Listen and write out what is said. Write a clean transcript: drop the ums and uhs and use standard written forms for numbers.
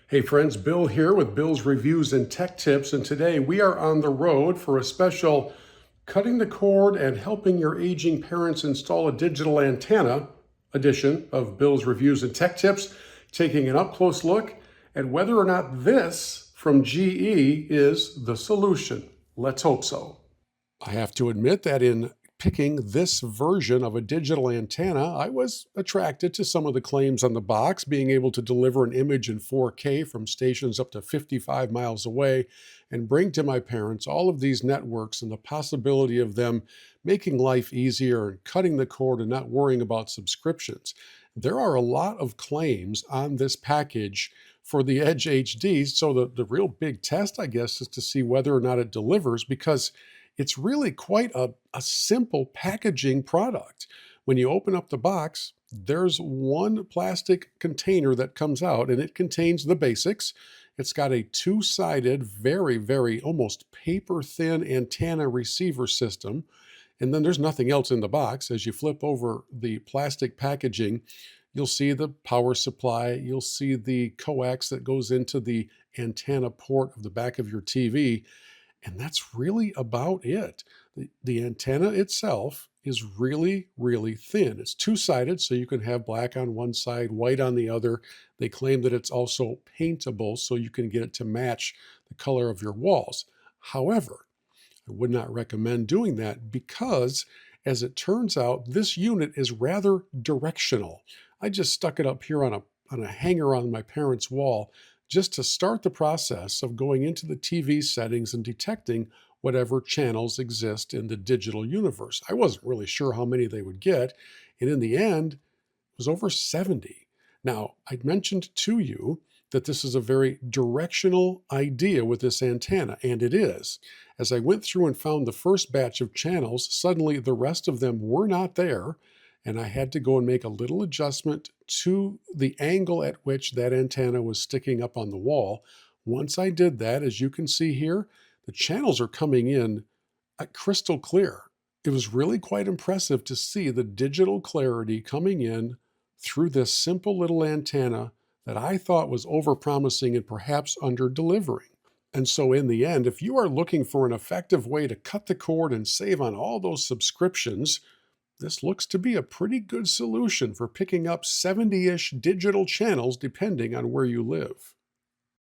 Hey friends, Bill here with Bill's Reviews and Tech Tips, and today we are on the road for a special Cutting the Cord and Helping Your Aging Parents Install a Digital Antenna edition of Bill's Reviews and Tech Tips, taking an up-close look at whether or not this from GE is the solution. Let's hope so. I have to admit that in picking this version of a digital antenna, I was attracted to some of the claims on the box, being able to deliver an image in 4K from stations up to 55 miles away and bring to my parents all of these networks and the possibility of them making life easier and cutting the cord and not worrying about subscriptions. There are a lot of claims on this package for the Edge HD, so the real big test, I guess, is to see whether or not it delivers, because it's really quite a simple packaging product. When you open up the box, there's one plastic container that comes out, and it contains the basics. It's got a two-sided, very almost paper-thin antenna receiver system. And then there's nothing else in the box. As you flip over the plastic packaging, you'll see the power supply. You'll see the coax that goes into the antenna port of the back of your TV. And that's really about it. The antenna itself is really thin. It's two-sided, so you can have black on one side, white on the other. They claim that it's also paintable, so you can get it to match the color of your walls. However, I would not recommend doing that because, as it turns out, this unit is rather directional. I just stuck it up here on a hanger on my parents' wall just to start the process of going into the TV settings and detecting whatever channels exist in the digital universe. I wasn't really sure how many they would get, and in the end, it was over 70. Now, I'd mentioned to you that this is a very directional idea with this antenna, and it is. As I went through and found the first batch of channels, suddenly the rest of them were not there, and I had to go and make a little adjustment to the angle at which that antenna was sticking up on the wall. Once I did that, as you can see here, the channels are coming in crystal clear. It was really quite impressive to see the digital clarity coming in through this simple little antenna that I thought was overpromising and perhaps under-delivering. And so in the end, if you are looking for an effective way to cut the cord and save on all those subscriptions, this looks to be a pretty good solution for picking up 70-ish digital channels depending on where you live.